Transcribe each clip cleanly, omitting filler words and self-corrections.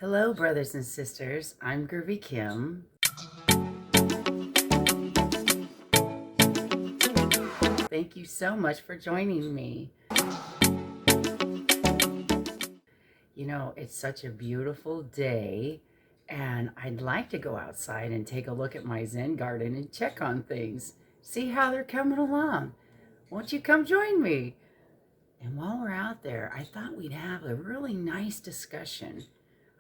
Hello, brothers and sisters. I'm Groovy Kim. Thank you so much for joining me. You know, it's such a beautiful day, and I'd like to go outside and take a look at my Zen garden and check on things, see how they're coming along. Won't you come join me? And while we're out there, I thought we'd have a really nice discussion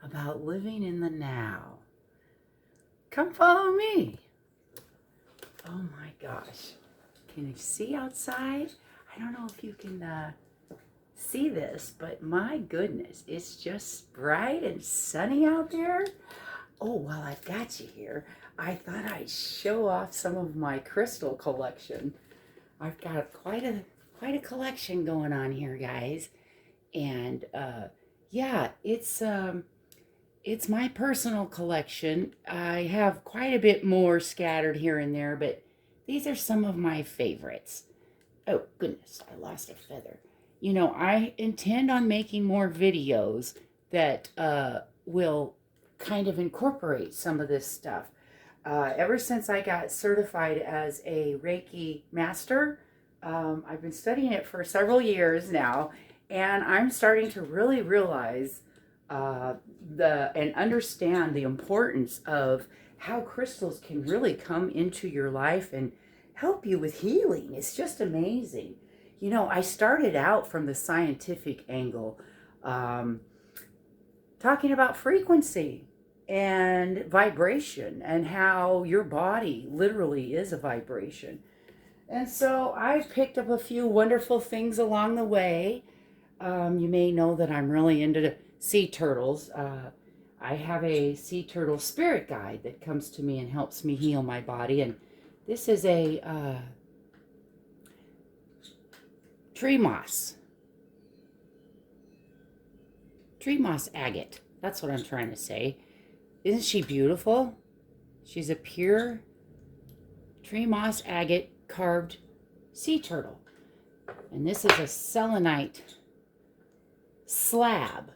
about living in the now. Come follow me. Oh my gosh. Can you see outside? I don't know if you can see this, but my goodness, it's just bright and sunny out there. Oh, while I've got you here, I thought I'd show off some of my crystal collection. I've got quite a collection going on here, guys. And yeah, it's my personal collection. I have quite a bit more scattered here and there, but these are some of my favorites. Oh, goodness, I lost a feather. You know, I intend on making more videos that will kind of incorporate some of this stuff. Ever since I got certified as a Reiki master, I've been studying it for several years now, and I'm starting to really realize and understand the importance of how crystals can really come into your life and help you with healing. It's just amazing. You know, I started out from the scientific angle, talking about frequency and vibration and how your body literally is a vibration. And so I've picked up a few wonderful things along the way. You may know that I'm really into sea turtles. I have a sea turtle spirit guide that comes to me and helps me heal my body. And this is a tree moss agate. That's what I'm trying to say. Isn't she beautiful? She's a pure tree moss agate carved sea turtle. And this is a selenite slab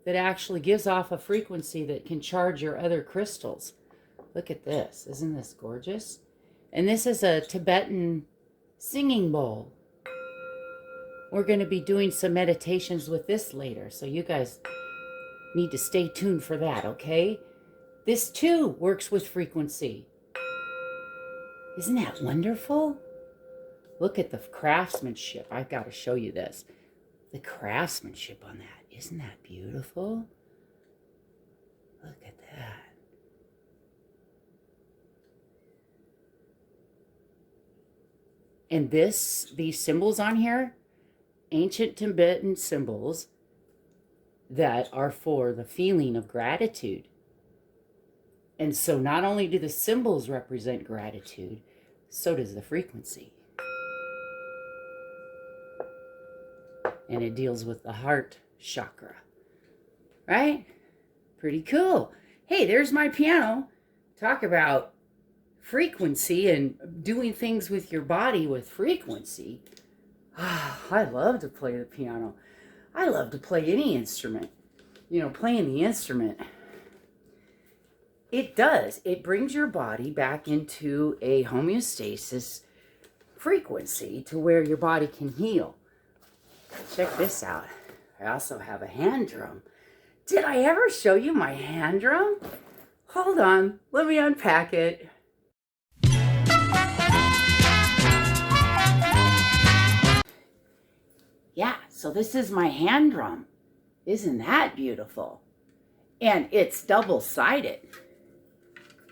that actually gives off a frequency that can charge your other crystals. Look at this. Isn't this gorgeous? And this is a Tibetan singing bowl. We're going to be doing some meditations with this later, so you guys need to stay tuned for that, okay? This too works with frequency. Isn't that wonderful? Look at the craftsmanship. I've got to show you this. The craftsmanship on that. Isn't that beautiful? Look at that. And these symbols on here, ancient Tibetan symbols that are for the feeling of gratitude. And so not only do the symbols represent gratitude, so does the frequency. And it deals with the heart chakra, right? Pretty cool. Hey, there's my piano. Talk about frequency and doing things with your body with frequency. I love to play the piano. I love to play any instrument. You know, playing the instrument, it brings your body back into a homeostasis frequency to where your body can heal. Check this out. I also have a hand drum. Did I ever show you my hand drum? Hold on, let me unpack it. Yeah, so this is my hand drum. Isn't that beautiful? And it's double-sided.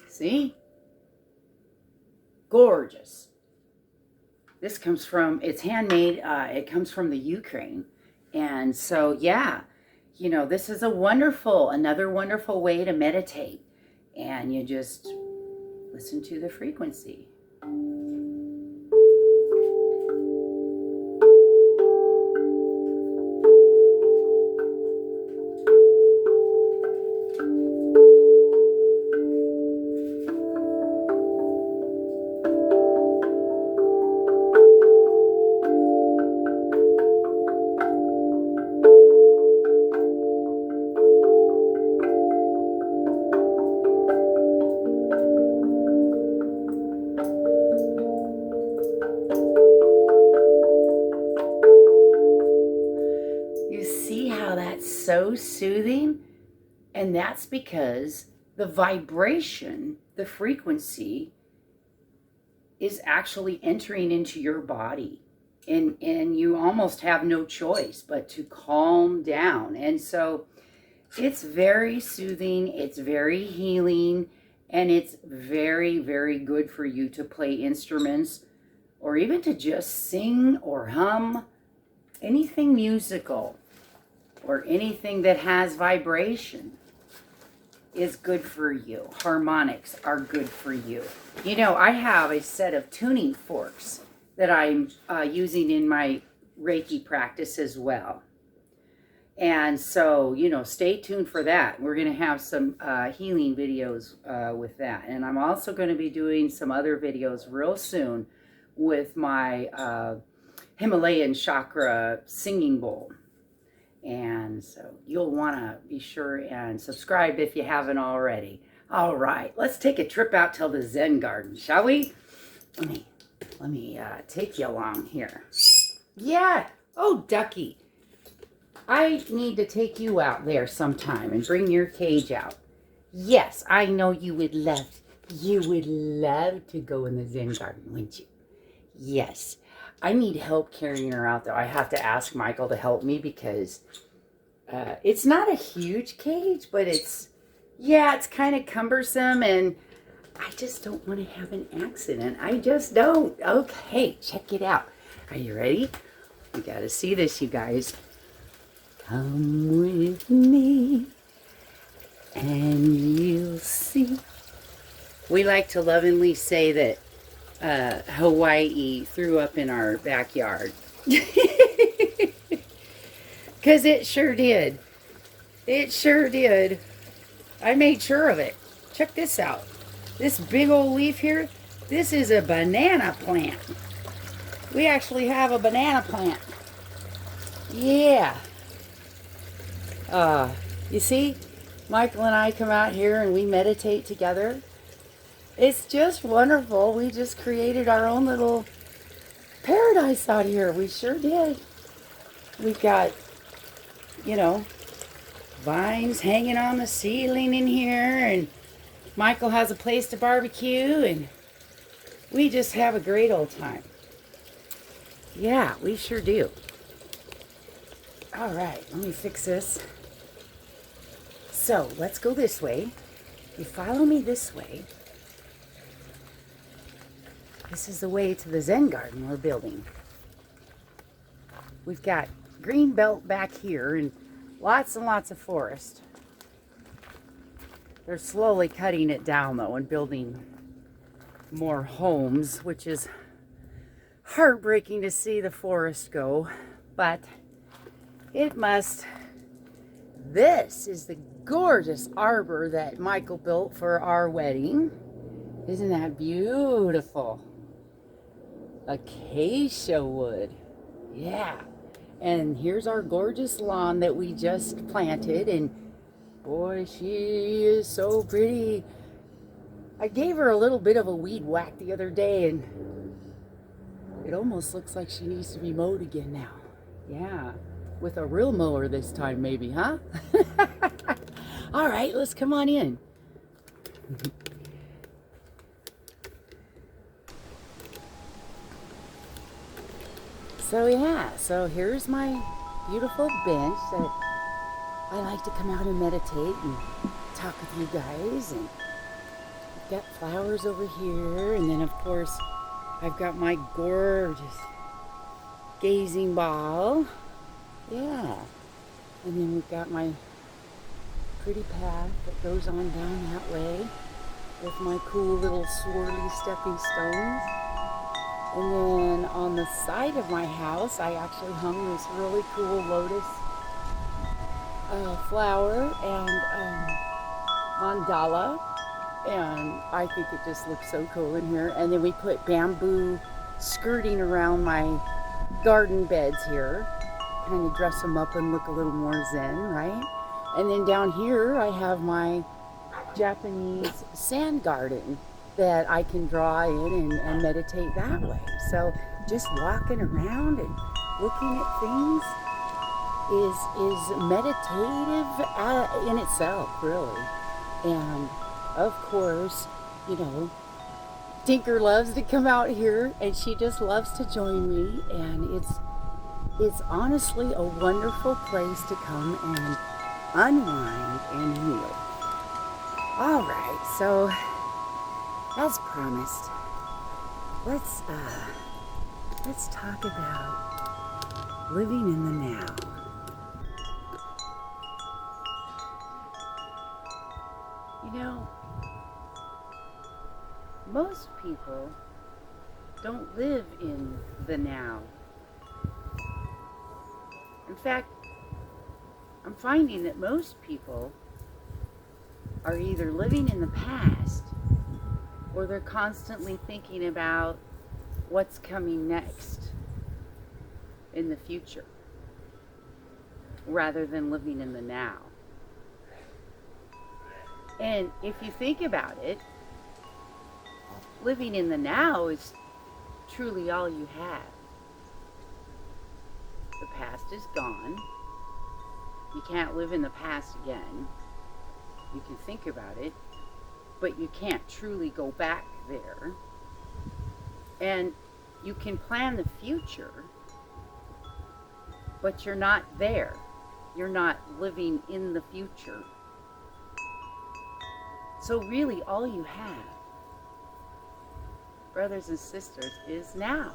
See? Gorgeous. This comes from, it's handmade, it comes from the Ukraine. And so, yeah, you know, this is another wonderful way to meditate. And you just listen to the frequency. so soothing. And that's because the vibration, the frequency, is actually entering into your body. And you almost have no choice but to calm down. And so it's very soothing, it's very healing, and it's very, very good for you to play instruments or even to just sing or hum anything musical or anything that has vibration is good for you. Harmonics are good for you. You know, I have a set of tuning forks that I'm using in my Reiki practice as well. And so, you know, stay tuned for that. We're going to have some healing videos with that. And I'm also going to be doing some other videos real soon with my Himalayan chakra singing bowl. And so you'll want to be sure and subscribe if you haven't already. All right, let's take a trip out till the Zen garden, shall we? Let me take you along here. Yeah. Oh, Ducky. I need to take you out there sometime and bring your cage out. Yes, I know you would love to go in the Zen garden, wouldn't you? Yes. I need help carrying her out there. I have to ask Michael to help me because it's not a huge cage, but it's kind of cumbersome, and I just don't want to have an accident. I just don't. Okay, check it out. Are you ready? You got to see this, you guys. Come with me and you'll see. We like to lovingly say that Hawaii threw up in our backyard. Because it sure did. It sure did. I made sure of it. Check this out. This big old leaf here, this is a banana plant. We actually have a banana plant. Yeah. You see, Michael and I come out here and we meditate together. It's just wonderful. We just created our own little paradise out here. We sure did. We've got, you know, vines hanging on the ceiling in here, and Michael has a place to barbecue, and we just have a great old time. Yeah, we sure do. All right, let me fix this. So let's go this way. You follow me this way. This is the way to the Zen garden we're building. We've got green belt back here and lots of forest. They're slowly cutting it down though and building more homes, which is heartbreaking to see the forest go, but it must. This is the gorgeous arbor that Michael built for our wedding. Isn't that beautiful? Acacia wood. Yeah. And here's our gorgeous lawn that we just planted, and boy, she is so pretty. I gave her a little bit of a weed whack the other day, and it almost looks like she needs to be mowed again now. Yeah. With a real mower this time, maybe, huh? All right, let's come on in. So yeah, so here's my beautiful bench that I like to come out and meditate and talk with you guys. And I've got flowers over here, and then of course I've got my gorgeous gazing ball. Yeah. And then we've got my pretty path that goes on down that way with my cool little swirly stepping stones. And then on the side of my house, I actually hung this really cool lotus flower and mandala. And I think it just looks so cool in here. And then we put bamboo skirting around my garden beds here. Kind of dress them up and look a little more zen, right? And then down here I have my Japanese sand garden that I can draw in and meditate that way. So just walking around and looking at things, is meditative in itself, really. And of course, you know, Tinker loves to come out here, and she just loves to join me, and it's honestly a wonderful place to come and unwind and heal. All right, so as promised, let's talk about living in the now. You know, most people don't live in the now. In fact, I'm finding that most people are either living in the past or they're constantly thinking about what's coming next in the future rather than living in the now. And if you think about it, living in the now is truly all you have. The past is gone. You can't live in the past again. You can think about it, but you can't truly go back there. And you can plan the future, but you're not there. You're not living in the future. So really all you have, brothers and sisters, is now.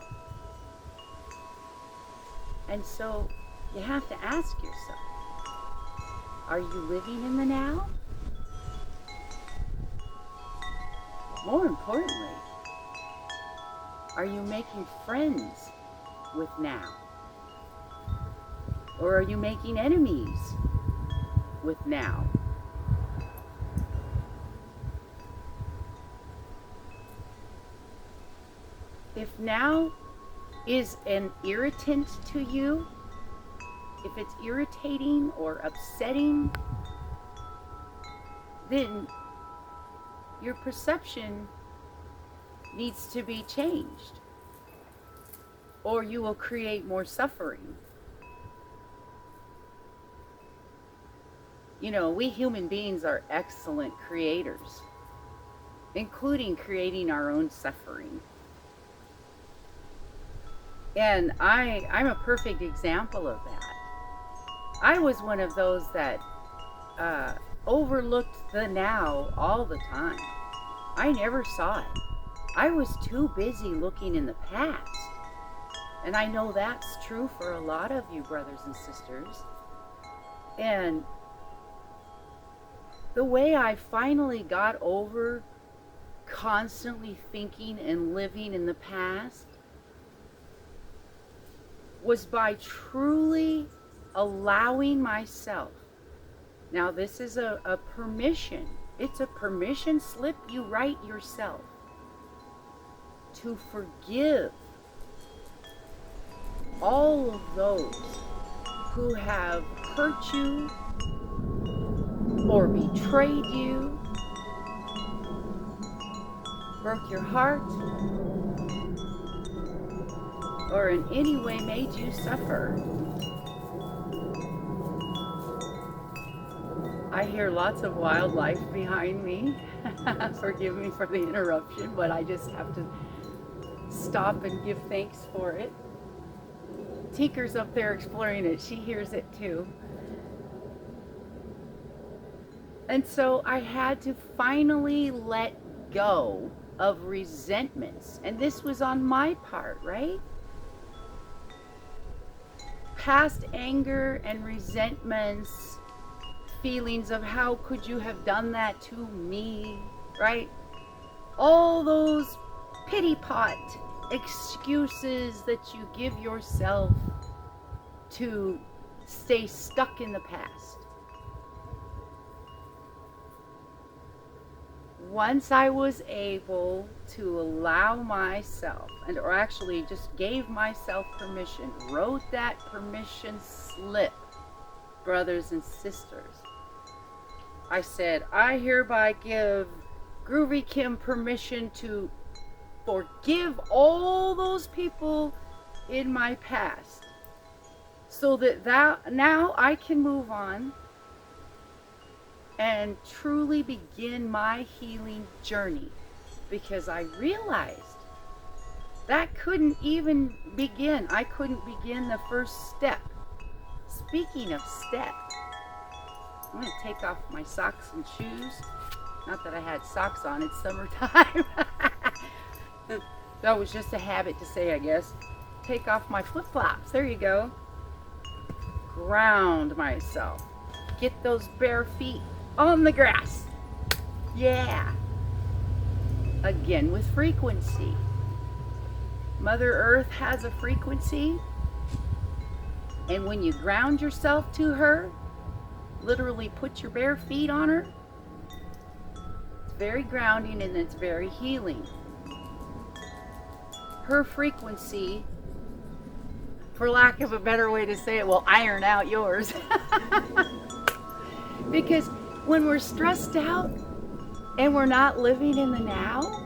And so you have to ask yourself, are you living in the now? More importantly, are you making friends with now? Or are you making enemies with now? If now is an irritant to you, if it's irritating or upsetting, then your perception needs to be changed, or you will create more suffering. You know, we human beings are excellent creators, including creating our own suffering. And I'm a perfect example of that. I was one of those that overlooked the now all the time. I never saw it. I was too busy looking in the past. And I know that's true for a lot of you brothers and sisters. And the way I finally got over constantly thinking and living in the past was by truly allowing myself. Now this is a permission. It's a permission slip you write yourself to forgive all of those who have hurt you or betrayed you, broke your heart, or in any way made you suffer. I hear lots of wildlife behind me. Forgive me for the interruption, but I just have to stop and give thanks for it. Tinker's up there exploring it. She hears it too. And so I had to finally let go of resentments. And this was on my part, right? Past anger and resentments, feelings of how could you have done that to me, right? All those pity pot excuses that you give yourself to stay stuck in the past. Once I was able to allow myself, or actually just gave myself permission, wrote that permission slip, brothers and sisters, I said, I hereby give Groovy Kim permission to forgive all those people in my past so that now I can move on and truly begin my healing journey, because I realized that couldn't even begin. I couldn't begin the first step. Speaking of step, I'm going to take off my socks and shoes. Not that I had socks on, it's summertime. That was just a habit to say, I guess. Take off my flip-flops. There you go. Ground myself. Get those bare feet on the grass. Yeah. Again with frequency. Mother Earth has a frequency, and when you ground yourself to her, literally put your bare feet on her, it's very grounding and it's very healing. Her frequency, for lack of a better way to say it, will iron out yours. Because when we're stressed out and we're not living in the now,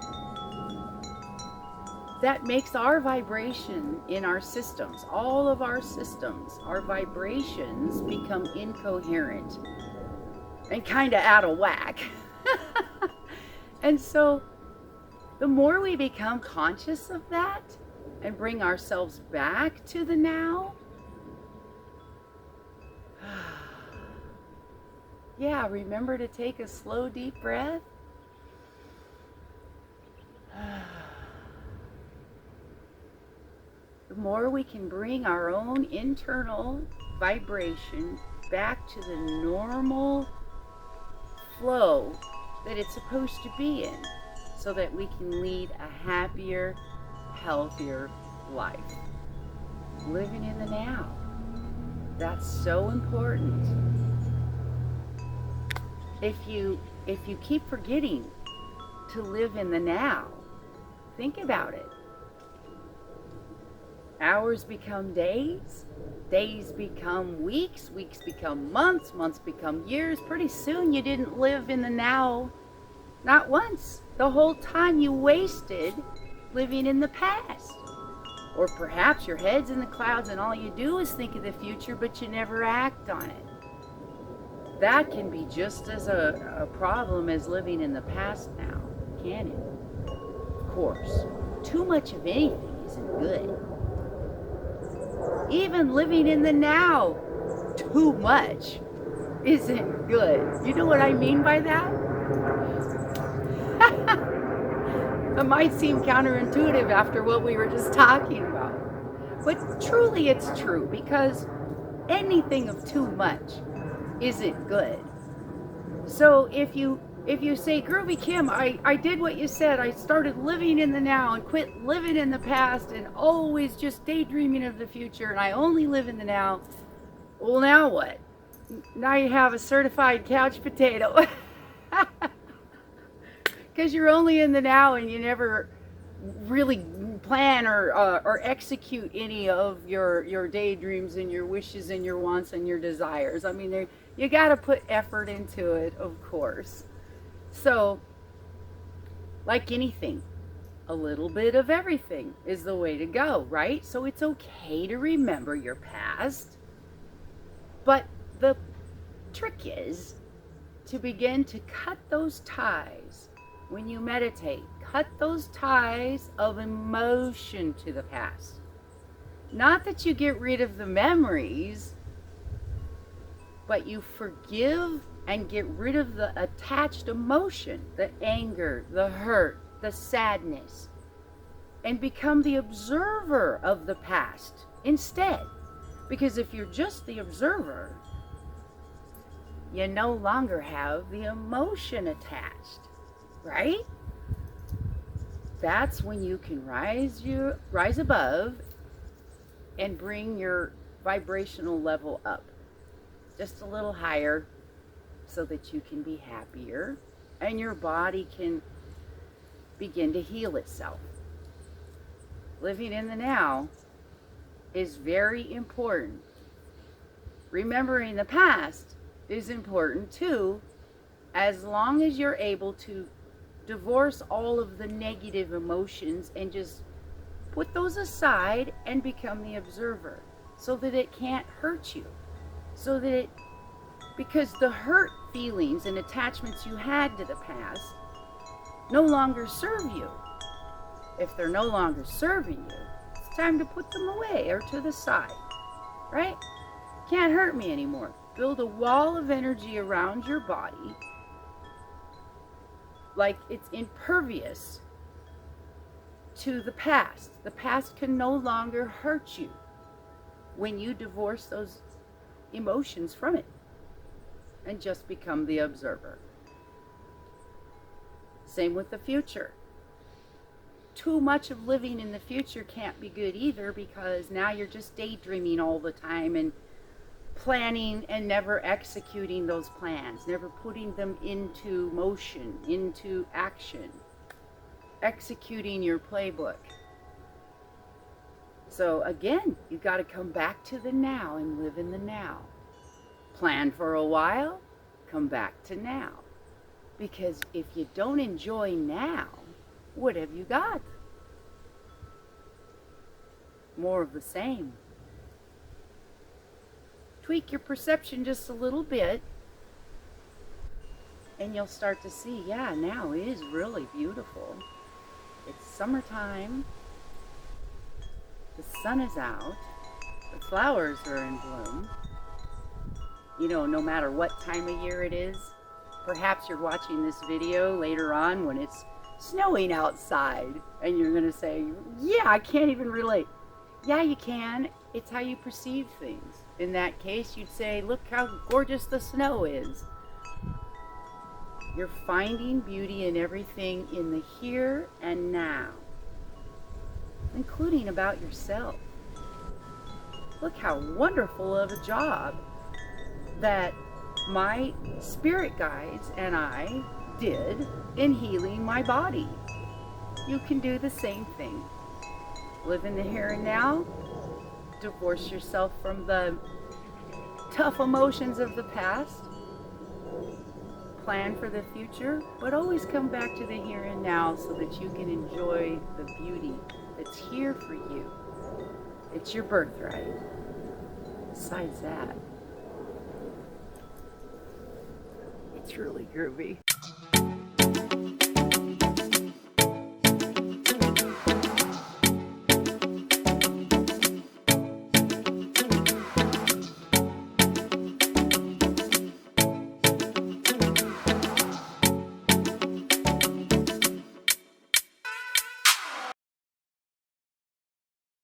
that makes our vibration in our systems, all of our systems, our vibrations become incoherent and kind of out of whack. And so the more we become conscious of that and bring ourselves back to the now, yeah, remember to take a slow, deep breath. The more we can bring our own internal vibration back to the normal flow that it's supposed to be in, so that we can lead a happier, healthier life. Living in the now. That's so important. If you keep forgetting to live in the now, think about it. Hours become days, days become weeks, weeks become months, months become years. Pretty soon you didn't live in the now, not once. The whole time you wasted living in the past. Or perhaps your head's in the clouds and all you do is think of the future, but you never act on it. That can be just as a problem as living in the past now, can it? Of course, too much of anything isn't good. Even living in the now, too much isn't good. You know what I mean by that? It might seem counterintuitive after what we were just talking about. But truly it's true, because anything of too much isn't good. So if you say, Groovy Kim, I did what you said, I started living in the now and quit living in the past and always just daydreaming of the future, and I only live in the now. Well, now what? Now you have a certified couch potato. Because you're only in the now and you never really plan or execute any of your daydreams and your wishes and your wants and your desires. I mean, you got to put effort into it, of course. So, like anything, a little bit of everything is the way to go, right? So it's okay to remember your past, but the trick is to begin to cut those ties. When you meditate, cut those ties of emotion to the past. Not that you get rid of the memories, but you forgive and get rid of the attached emotion, the anger, the hurt, the sadness, and become the observer of the past instead. Because if you're just the observer, you no longer have the emotion attached. Right? That's when you can rise above and bring your vibrational level up just a little higher, so that you can be happier and your body can begin to heal itself. Living in the now is very important. Remembering the past is important too, as long as you're able to divorce all of the negative emotions and just put those aside and become the observer. so that it can't hurt you. So that it, because the hurt feelings and attachments you had to the past no longer serve you. If they're no longer serving you, it's time to put them away or to the side, right? Can't hurt me anymore. Build a wall of energy around your body like it's impervious to the past. The past can no longer hurt you when you divorce those emotions from it and just become the observer. Same with the future. Too much of living in the future can't be good either, because now you're just daydreaming all the time and planning and never executing those plans, never putting them into motion, into action, executing your playbook. So again, you've got to come back to the now and live in the now. Plan for a while, come back to now. Because if you don't enjoy now, what have you got? More of the same. Tweak your perception just a little bit, and you'll start to see, yeah, now is really beautiful. It's summertime. The sun is out. The flowers are in bloom. You know, no matter what time of year it is. Perhaps you're watching this video later on when it's snowing outside, and you're going to say, yeah, I can't even relate. Yeah, you can. It's how you perceive things. In that case, you'd say, look how gorgeous the snow is. You're finding beauty in everything in the here and now, including about yourself. Look how wonderful of a job that my spirit guides and I did in healing my body. You can do the same thing. Live in the here and now. Divorce yourself from the tough emotions of the past. Plan for the future, but always come back to the here and now so that you can enjoy the beauty that's here for you. It's your birthright. Besides that, it's really groovy.